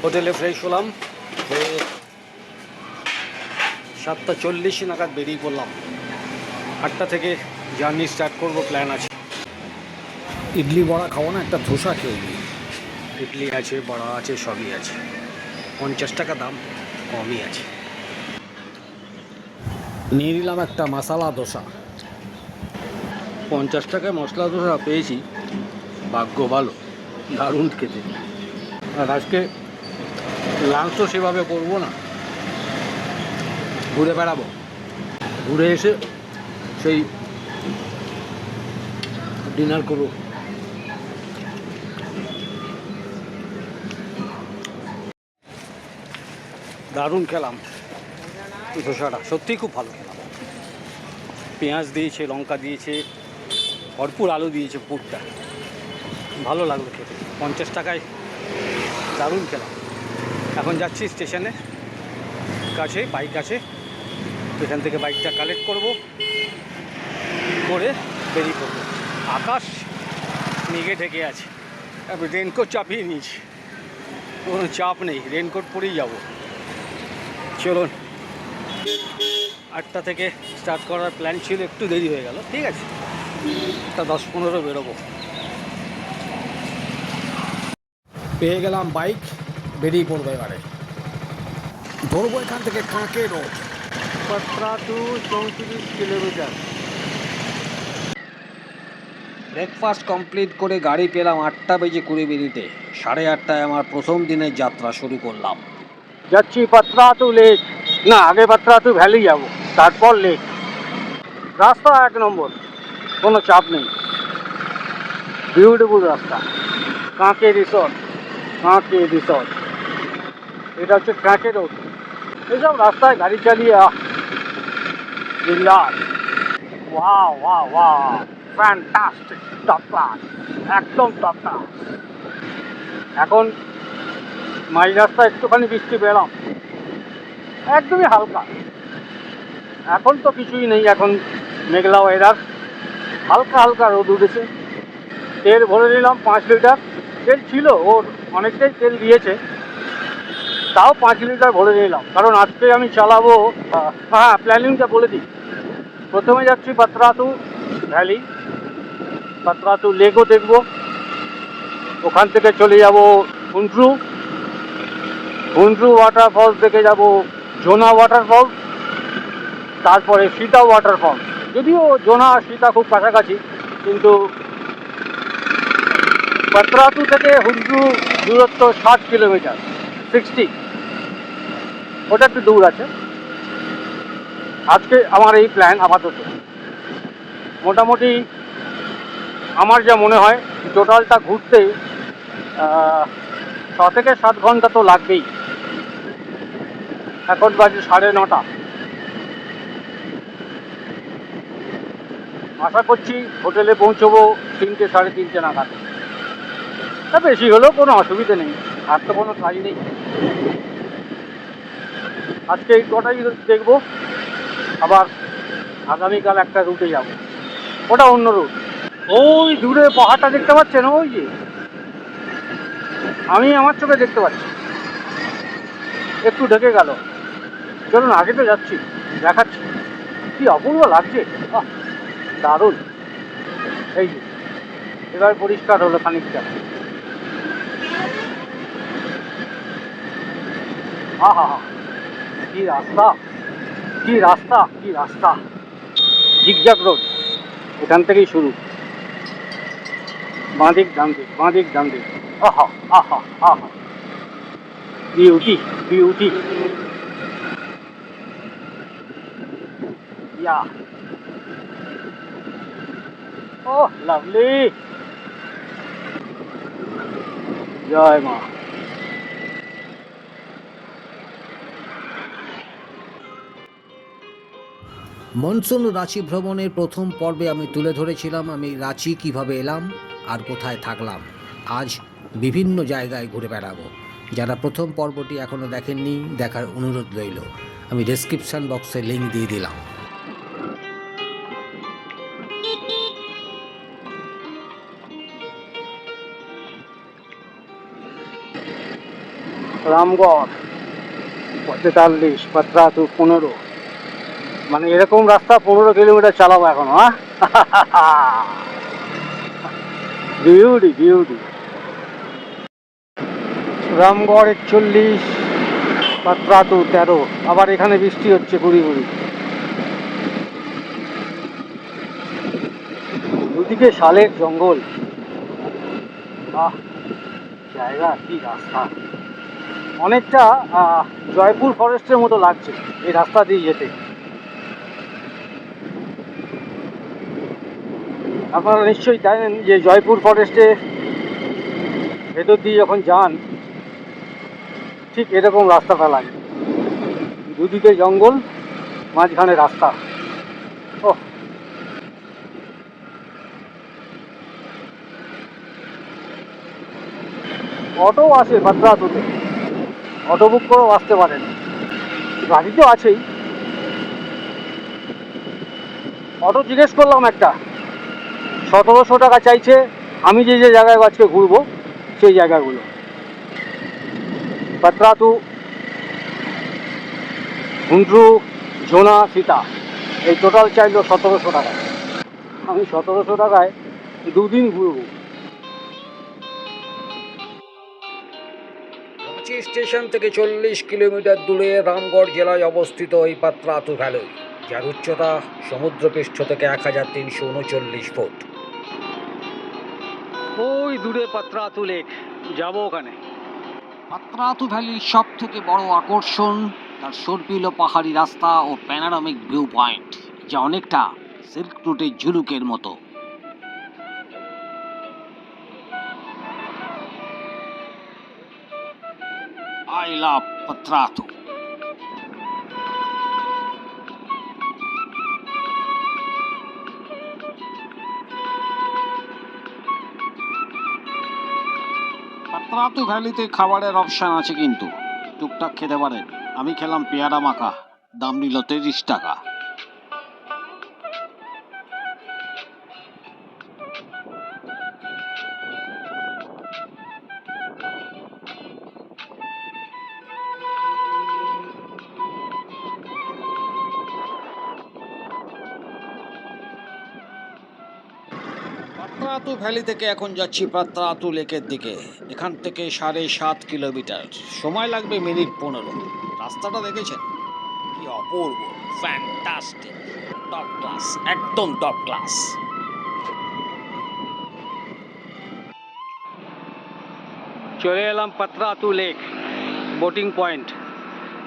হোটেলে ফ্রেশ হলাম, হয়ে 7:40 নাগাদ বেরিয়ে পড়লাম। 8টা থেকে জার্নি স্টার্ট করব, প্ল্যান আছে। ইডলি বড়া খাবো না, একটা ধোসা খেয়ে নিই। ইডলি আছে, বড়া আছে, সবই আছে। 50 টাকা দাম, কমই আছে। নিয়ে নিলাম একটা মশলা ধোসা। 50 টাকায় মশলা ধোসা পেয়েছি, ভাগ্য ভালো, দারুণ খেতে। আর আজকে লাঞ্চ তো সেভাবে করবো না, ঘুরে বেড়াবো। ঘুরে এসে সেই ডিনার করবো। দারুণ খেলাম ধোসাটা, সত্যিই খুব ভালো খেলাম। পেঁয়াজ দিয়েছে, লঙ্কা দিয়েছে, ভরপুর আলু দিয়েছে, পুরটা ভালো লাগলো খেতে। 50 টাকায় দারুণ খেলাম। এখন যাচ্ছি স্টেশনে কাছে, বাইক আছে, এখান থেকে বাইকটা কালেক্ট করব, করে বেরিয়ে পড়বো। আকাশ মেঘে ঢেকে আছে, আমি রেনকোট চাপিয়ে নিয়েছি, কোনো চাপ নেই, রেনকোট পরেই যাব। চলুন, 8টা থেকে স্টার্ট করার প্ল্যান ছিল, একটু দেরি হয়ে গেল, ঠিক আছে, 10-15 বেরোবো। পেয়ে গেলাম বাইক, বেরিয়ে পড়বো এবারে। ধরবো এখান থেকে কাঁকে road, 17 to 34 kilometre. Breakfast complete করে গাড়ি পেলাম 8:20 8:30টায় আমার প্রথম দিনের যাত্রা শুরু করলাম। যাচ্ছি পাত্রাতু লেক, না আগে পাত্রাতু ভ্যালি যাব, তারপর লেক। রাস্তা 1 নম্বর, কোনো চাপ নেই, বিউটিফুল রাস্তা। কাঁকে রিসর্ট, কাঁকে রিসর্ট, এটা হচ্ছে কাঁকে রোড। এইসব রাস্তায় গাড়ি চালিয়ে বিন্দাস। Wow wow wow, fantastic, top class, একদম টপ ক্লাস। এখন মাঝ রাস্তায় একটুখানি বৃষ্টি পেলাম, একদমই হালকা। এখন তো কিছুই নেই, এখন মেঘলা ওয়েদার, হালকা হালকা রোদ উঠেছে। তেল ভরে নিলাম 5 লিটার, তেল ছিল ওর, অনেকটাই তেল দিয়েছে, তাও 5 লিটার ভরে নিলাম, কারণ আজকে আমি চালাবো। হ্যাঁ, প্ল্যানিংটা বলে দিই। প্রথমে যাচ্ছি পাত্রাতু ভ্যালি, পাত্রাতু লেকও দেখব। ওখান থেকে চলে যাব হুন্ড্রু, হুন্ড্রু ওয়াটারফলস দেখে যাব জোনা ওয়াটারফলস, তারপরে সীতা ওয়াটারফলস। যদিও জোনা আর সীতা খুব কাছাকাছি, কিন্তু পাত্রাতু থেকে হুন্ড্রু দূরত্ব 60 কিলোমিটার, 60, ওটা একটু দূর আছে। আজকে আমার এই প্ল্যান আপাতত। মোটামুটি আমার যা মনে হয় টোটালটা ঘুরতে 6 থেকে 7 ঘন্টা তো লাগবেই। এখন বাজে 9:30। আশা করছি হোটেলে পৌঁছবো 3টে 3:30 নাগাদ। তা বেশি হলেও কোনো অসুবিধে নেই, আর তো কোনো কাজ নেই। আজকে এই কটাই দেখবো, আবার আগামীকাল একটা রুটে যাব, ওটা অন্য রুট। ওই দূরে পাহাড়টা দেখতে পাচ্ছেন, ওই যে, আমি আমার চোখে দেখতে পাচ্ছি, একটু ঢেকে গেল। চলুন, আগে তো যাচ্ছি, দেখাচ্ছি কি অপূর্ব লাগছে, দারুণ। এই যে এবার পরিষ্কার হলো খানিকটা। হা হা হা, কি রাস্তা, কি রাস্তা, কি রাস্তা। জিগজ্যাগ রোড, এখান থেকেই শুরু, বাঁদিক ডান দিক, বাঁদিক ডান দিক। আহা আহা আহা, বিউটি বিউটি। ইয়া, ও লাভলি, জয় মা। মনসুন রাঁচি ভ্রমণের প্রথম পর্বে আমি তুলে ধরেছিলাম আমি রাঁচি কিভাবে এলাম আর কোথায় থাকলাম। আজ বিভিন্ন জায়গায় ঘুরে বেড়াবো। যারা প্রথম পর্বটি এখনও দেখেননি, দেখার অনুরোধ রইল। আমি ডেসক্রিপশান বক্সে লিঙ্ক দিয়ে দিলাম। রামগড় 45, পাত্রাতু 15, মানে এরকম রাস্তা 15 কিলোমিটার চালাবো এখন। হ্যাঁ, বিউটি বিউটি। রামগড় 41, পাত্রাতু 13। আবার এখানে বৃষ্টি হচ্ছে গুড়ি গুড়ি। দুদিকে শালের জঙ্গল। আহ, জায়গা কি রাস্তা, অনেকটা জয়পুর ফরেস্টের মতো লাগছে এই রাস্তা দিয়ে যেতে। আপনারা নিশ্চয়ই জানেন যে জয়পুর ফরেস্টে ভেতর দিয়ে যখন যান ঠিক এরকম রাস্তাটা লাগে, দুদিকে জঙ্গল, মাঝখানে রাস্তা। ও, অটো আসে পাত্রাতুতে, অটো বুক করেও আসতে পারেন, গাড়ি তো আছেই। অটো জিজ্ঞেস করলাম একটা, 1700 টাকা চাইছে। আমি যে যে জায়গায় আজকে ঘুরবো সেই জায়গাগুলো, পাত্রাতু, হুন্ড্রু, ঝোনা, সীতা, এই টোটাল চাইলো 1700 টাকায়। আমি 1700 টাকায় দুদিন ঘুরবো। রাঁচি স্টেশন থেকে 40 কিলোমিটার দূরে রামগড় জেলায় অবস্থিত এই পাত্রাতু ভ্যালি, যার উচ্চতা সমুদ্রপৃষ্ঠ থেকে 1339 ফুট। ওই দূরে পাত্রাতু লেক, যাবো ওখানে। পাত্রাতু ভ্যালির সব থেকে বড় আকর্ষণ তার সর্পিল পাহাড়ি রাস্তা ও প্যানোরামিক ভিউ পয়েন্ট, যা অনেকটা সিল্ক রুটের ঝুলুকের মতো। I love Patratu. পাত্রাতু ভ্যালিতে খাবারের অপশন আছে, কিন্তু টুকটাক খেতে পারেন। আমি খেলাম পেয়ারা মাখা, দাম নিল 30 টাকা। পাত্রাতু ভ্যালি থেকে এখন যাচ্ছি পাত্রাতু লেকের দিকে। এখান থেকে 7.5 কিলোমিটার, সময় লাগবে মিনিট 15। রাস্তাটা দেখেছেন কি অপূর্ব, ফ্যান্টাস্টিক, টপ ক্লাস, একদম টপ ক্লাস। চলে এলাম পাত্রাতু লেক, বোটিং পয়েন্ট,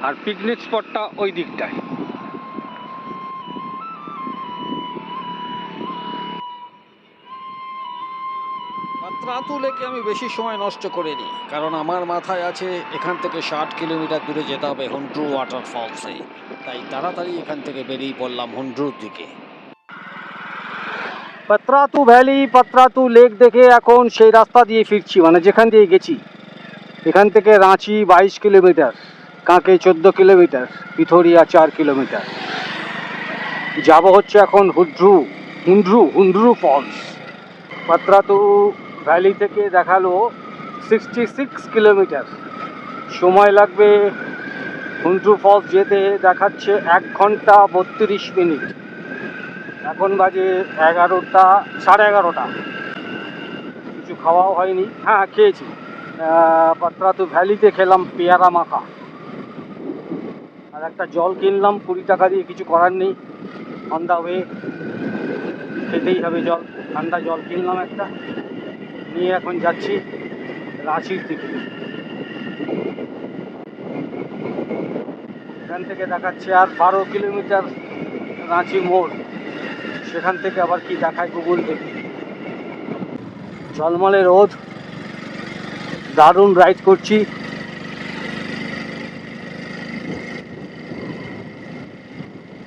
আর পিকনিক স্পটটা ওই দিকটায়। পাত্রাতু লেকে আমি বেশি সময় নষ্ট করিনি, কারণ আমার মাথায় আছে এখান থেকে 60 কিলোমিটার দূরে যেতে হবে হুন্ড্রু ওয়াটারফলসে। তাই তাড়াতাড়ি এখান থেকে বেরিয়ে পড়লাম হুন্ড্রুর দিকে। পাত্রাতু ভ্যালি, পাত্রাতু লেক দেখে এখন সেই রাস্তা দিয়ে ফিরছি, মানে যেখান দিয়ে গেছি। এখান থেকে রাঁচি 22 কিলোমিটার, কাঁকে 14 কিলোমিটার, পিথোরিয়া 4 কিলোমিটার। যাব হচ্ছে এখন হুন্ড্রু ফলস। পাত্রাতু ভ্যালি থেকে দেখালো 66 কিলোমিটার, সময় লাগবে হুন্ড্রু ফলস যেতে দেখাচ্ছে 1 ঘন্টা 32 মিনিট। এখন বাজে 11টা, 11:30। কিছু খাওয়াও হয়নি, হ্যাঁ খেয়েছি। পাত্রাতু ভ্যালিতে খেলাম পেয়ারা মাখা, আর একটা জল কিনলাম 20 টাকা দিয়ে, কিছু করার নেই, অন দা ওয়ে খেতেই হবে জল। ঠান্ডা জল কিনলাম একটা, নিয়ে এখন যাচ্ছি রাঁচির দিকে। এখান থেকে দেখাচ্ছে আর 12 কিলোমিটার রাঁচি মোড়, সেখান থেকে আবার কি দেখায় গুগল দেখি। ঝলমলে রোদ, দারুণ রাইড করছি।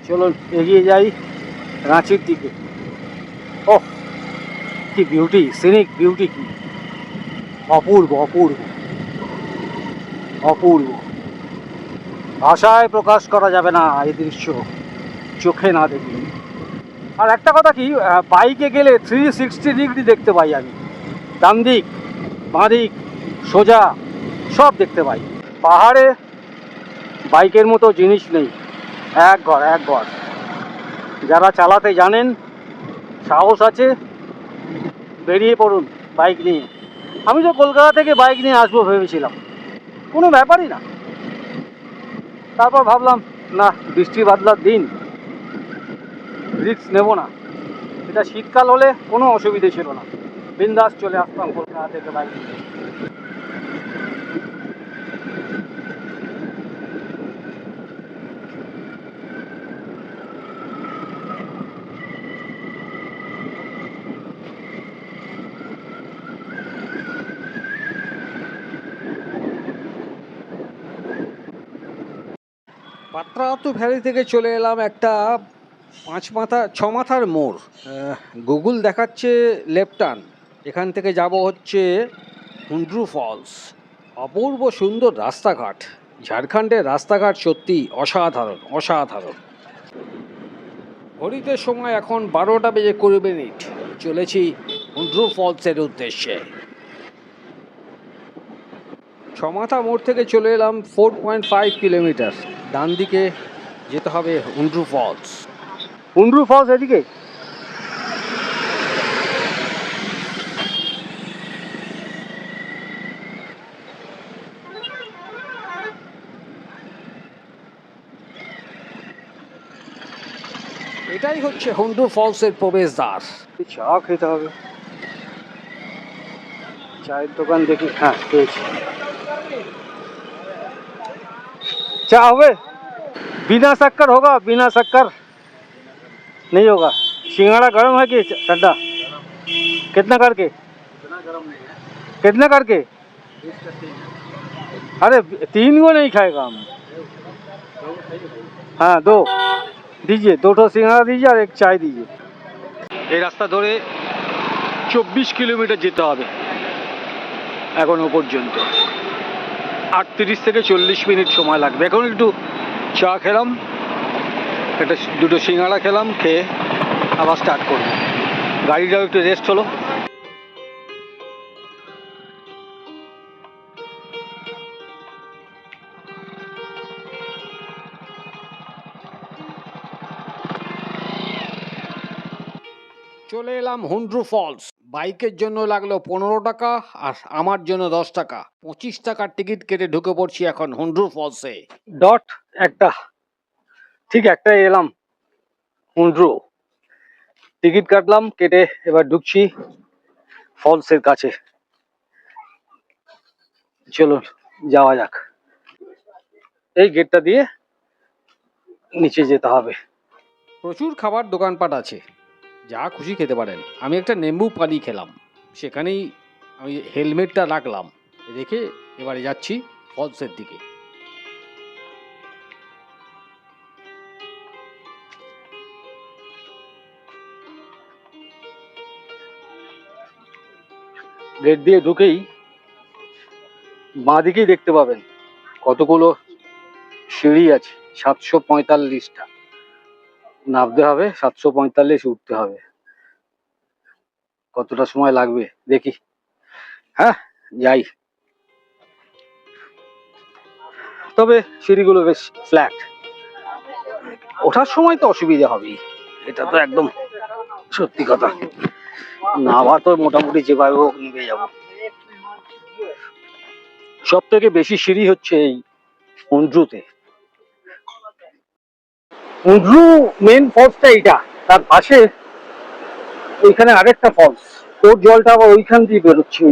চলুন এগিয়ে যাই রাঁচির দিকে। ওহ, কি বিউটি, সিনিক বিউটি, কি অপূর্ব অপূর্ব অপূর্ব, ভাষায় প্রকাশ করা যাবে না এই দৃশ্য চোখে না দেখলে। আর একটা কথা কি, বাইকে গেলে 360 ডিগ্রি দেখতে পাই আমি, ডান দিক বাঁ দিক সোজা সব দেখতে পাই। পাহাড়ে বাইকের মতো জিনিস নেই, এক ঘর এক ঘর। যারা চালাতে জানেন, সাহস আছে, বেরিয়ে পড়ুন বাইক নিয়ে। আমি তো কলকাতা থেকে বাইক নিয়ে আসবো ভেবেছিলাম, কোনো ব্যাপারই না। তারপর ভাবলাম না, বৃষ্টি বাদলার দিন, রিস্ক নেব না। এটা শীতকাল হলে কোনো অসুবিধে ছিল না, বিন্দাস চলে আসতাম কলকাতা থেকে বাইক নিয়ে। পাত্রাতু ভ্যালি থেকে চলে এলাম একটা ছ মাথার মোড়। গুগল দেখাচ্ছে লেফট টার্ন। এখান থেকে যাব হচ্ছে হুন্ড্রু ফলস। অপূর্ব সুন্দর রাস্তাঘাট। ঝাড়খণ্ডের রাস্তাঘাট সত্যি অসাধারণ অসাধারণ। ঘড়িতে সময় এখন 12:20। চলেছি হুন্ড্রু ফলসের উদ্দেশ্যে। ছমাথা মোড় থেকে চলে এলাম 4.5 কিলোমিটার। ডান দিকে যেতে হবে হুন্ড্রু ফলস। হুন্ড্রু ফলস এদিকে? এটাই হচ্ছে হুন্ড্রু ফলসের প্রবেশদ্বার। চা খেতে হবে, চায়ের দোকান দেখি। হ্যাঁ, পেয়েছি। चा होगे? बिना शक्कर होगा? बिना शक्कर नहीं होगा। सिंघाड़ा गर्म है कि ठंडा? कितना करके? कितना करके? अरे 3 को नहीं खाएगा हम। हाँ, 2 दीजिए, 2 ठो सिंघाड़ा दीजिए और एक चाय दीजिए। এই রাস্তা ধরে 24 কিলোমিটার যেতে হবে এখনো পর্যন্ত। 38 থেকে 40 মিনিট সময় লাগবে। এখন একটু চা খেলাম, একটা 2টো সিঙ্গাড়া খেলাম, খেয়ে আবার স্টার্ট করব। গাড়িটাও একটু রেস্ট হলো। চলে এলাম হুন্ড্রু ফলস। বাইকের জন্য লাগলো 15 টাকা আর আমার জন্য 10 টাকা। 25 টাকার টিকিট কেটে ঢুকে পড়ছি এখন হুন্ড্রু ফলসে। ডট একটা, ঠিক একটা এলাম হুন্ড্রু। টিকিট কাটলাম, কেটে এবার ঢুকছি ফলসের কাছে। চলো যাওয়া যাক। এই গেটটা দিয়ে নিচে যেতে হবে। প্রচুর খাবার দোকানপাট আছে, যা খুশি খেতে পারেন। আমি একটা নেম্বু পানি খেলাম, সেখানেই আমি হেলমেটটা রাখলাম, রেখে এবারে যাচ্ছি ফলসের দিকে। গেট দিয়ে ঢুকেই বাঁ দিকেই দেখতে পাবেন কতগুলো সিঁড়ি আছে। 745টা নামতে হবে, 745 উঠতে হবে। কতটা সময় লাগবে দেখি। হ্যাঁ, যাই। তবে সিঁড়িগুলো বেশ ফ্ল্যাট, ওঠার সময় তো অসুবিধা হবেই, এটা তো একদম সত্যি কথা। নামা তো মোটামুটি যেভাবে হোক নিভে যাবো। সব থেকে বেশি সিঁড়ি হচ্ছে এই হুন্ড্রুতে। হুন্ড্রু মেন ফলসটা এইটা, তার পাশে ওইখানে আরেকটা ফলস, ওর জলটা আবার ওইখান দিয়ে বেরোচ্ছে,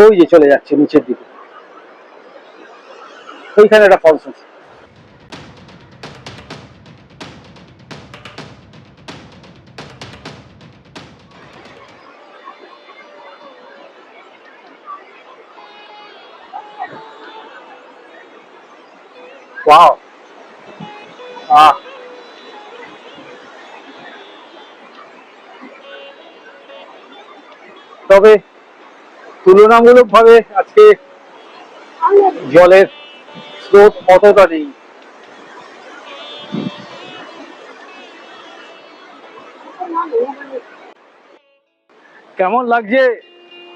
ওই যে চলে যাচ্ছে নিচের দিকে। ওইখানে একটা ফলস আছে। ওয়াও, আহ, তবে তুলনামূলকভাবে আজকে জলের স্রোত অতটা নেই। কেমন লাগছে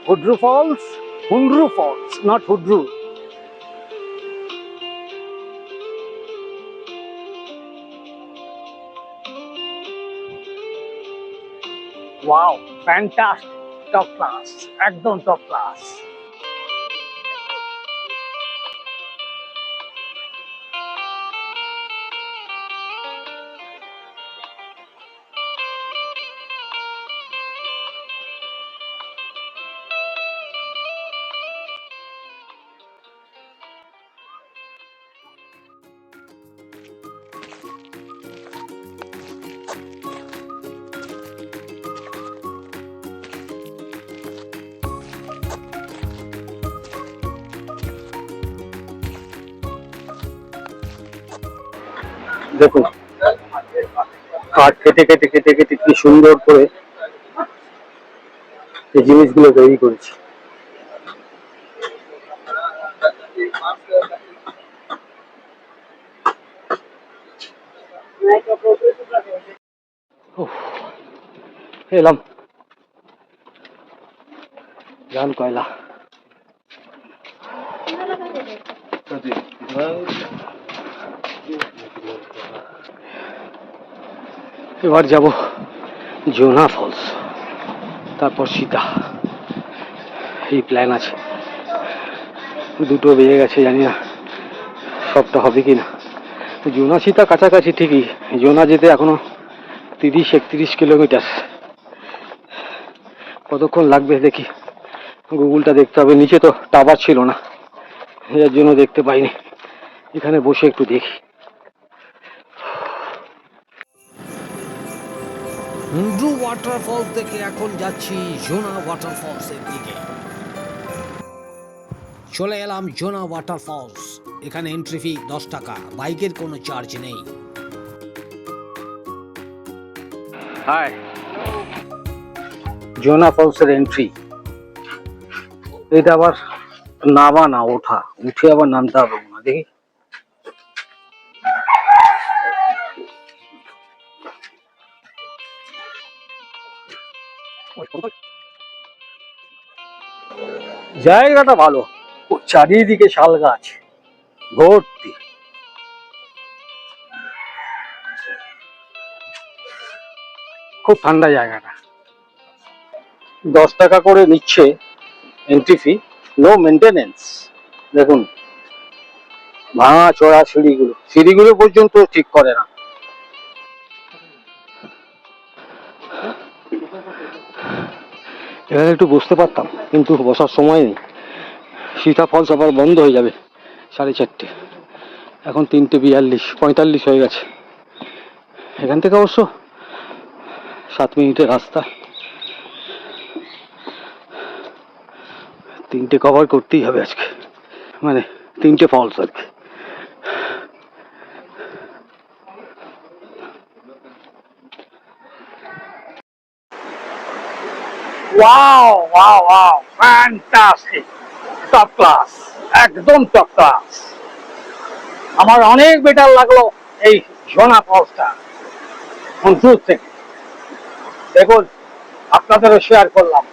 Hudru Falls? Hundru Falls, not Hudru. Wow, fantastic, top class, একদম টপ ক্লাস। দেখুন কাঠ কেটে কেটে কেটে কেটে কি সুন্দর করে এই জিনিসগুলো তৈরি করেছি। উফ, এলাম জান কয়লা। এবার যাব জোনা ফলস, তারপর সীতা। এই প্ল্যান আছে। দুটো বেজে গেছে, জানি না সবটা হবে কি না। জোনা সীতা কাছাকাছি ঠিকই, জোনা যেতে এখনো 30-31 কিলোমিটার। কতক্ষণ লাগবে দেখি, গুগলটা দেখতে হবে। নিচে তো টাওয়ার ছিল না, এর জন্য দেখতে পাইনি। এখানে বসে একটু দেখি। হুন্ড্রু ওয়াটারফলস থেকে এখন যাচ্ছি জোনা ওয়াটারফলসের দিকে। চলে এলাম জোনা ওয়াটারফলস। এখানে এন্ট্রি ফি 10 টাকা, বাইকের কোনো চার্জ নেই। হাই, জোনা ফলসের এন্ট্রি। এটা আবার নামা না ওঠা, উঠে আবার নামতে হবে না। দেখি জায়গাটা ভালো, চারিদিকে শাল গাছ ভর্তি। খুব ঠান্ডা জায়গাটা। 10 টাকা করে নিচ্ছে এন্ট্রি ফি, নো মেনটেনেন্স। দেখুন ভাঙা চড়া সিঁড়িগুলো পর্যন্ত ঠিক করে না। এখানে একটু বসতে পারতাম, কিন্তু বসার সময় নেই। সীতা ফলস আবার বন্ধ হয়ে যাবে 4:30। এখন 3:42, 45 হয়ে গেছে। এখান থেকে অবশ্য 7 মিনিটের রাস্তা। 3টে কভার করতেই হবে আজকে, মানে 3টে ফলস আর কি। Wow wow wow, fantastic, top class, একদম টপ ক্লাস। আমার অনেক বেটার লাগলো এই জোনা ফলসটা দূর থেকে। দেখুন আপনাদেরও শেয়ার করলাম।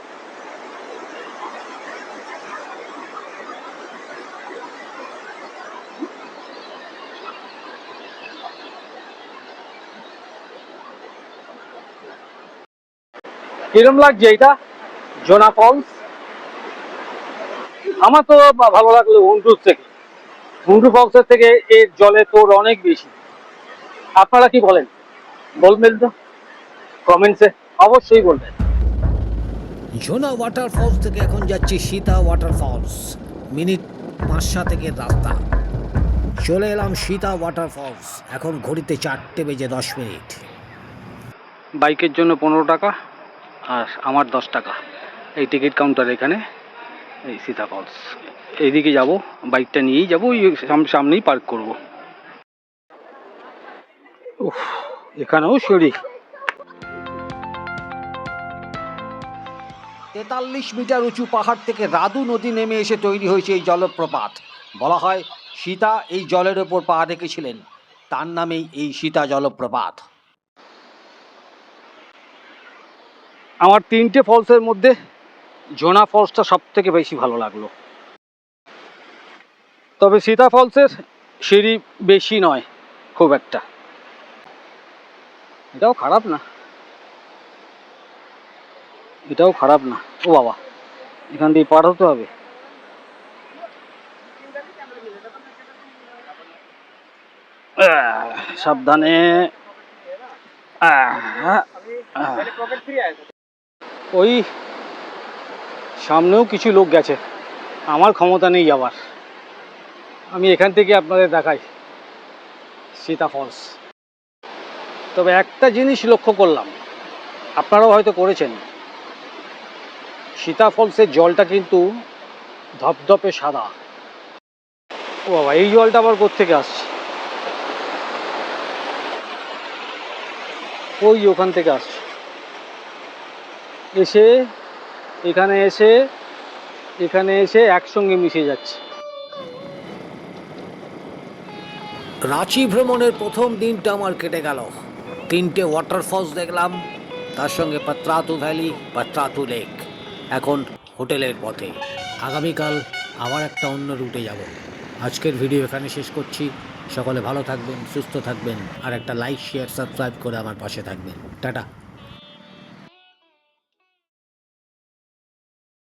কিরম লাগছে এটা জোনা ফলস? আমার তো ভালো লাগলো হুন্ডুর থেকে। হুন্ডু ফলসের থেকে এর জলে তোর অনেক বেশি। আপনারা কি বলেন বলবেন তো কমেন্টসে, অবশ্যই বলবেন। জোনা ওয়াটারফলস থেকে এখন যাচ্ছি সীতা ওয়াটারফলস। মিনিট 5-7 রাস্তা। চলে এলাম সীতা ওয়াটারফলস। এখন ঘড়িতে 4:10 বাইকের জন্য 15 টাকা আর আমার 10 টাকা। এই টিকিট কাউন্টার এখানে, এই সীতা ফলস। এইদিকে যাব, বাইকটা নিয়েই যাবো, ওই সামনেই পার্ক করব। উফ, এখানেও সিঁড়ি। 43 মিটার উঁচু পাহাড় থেকে রাদু নদী নেমে এসে তৈরি হয়েছে এই জলপ্রপাত। বলা হয় সীতা এই জলের ওপর পা রেখেছিলেন, তার নামেই এই সীতা জলপ্রপাত। আমার 3টে ফলসের মধ্যে জোনা ফলসটা সব থেকে বেশি ভালো লাগলো। তবে সীতা ফলসের সিঁড়ি বেশি নয় খুব একটা, এটাও খারাপ না। এটাও খারাপ না। ও বাবা, এখান দিয়ে পার হতে হবে। সাবধানে। ওই সামনেও কিছু লোক গেছে, আমার ক্ষমতা নেই যাবার। আমি এখান থেকে আপনাদের দেখাই সীতা ফলস। তবে একটা জিনিস লক্ষ্য করলাম, আপনারাও হয়তো করেছেন, সীতা ফলসের জলটা কিন্তু ধপধপে সাদা। ও বাবা, এই জলটা আবার কোত্থেকে আসছে? ওই ওখান থেকে আসছে, এসে এখানে এসে একসঙ্গে মিশে যাচ্ছে। রাঁচি ভ্রমণের প্রথম দিনটা আমার কেটে গেল। 3টে ওয়াটারফলস দেখলাম, তার সঙ্গে পাত্রাতু ভ্যালি, পাত্রাতু লেক। এখন হোটেলের পথে। আগামীকাল আবার একটা অন্য রুটে যাব। আজকের ভিডিও এখানে শেষ করছি। সকলে ভালো থাকবেন, সুস্থ থাকবেন, আর একটা লাইক, শেয়ার, সাবস্ক্রাইব করে আমার পাশে থাকবেন। টাটা।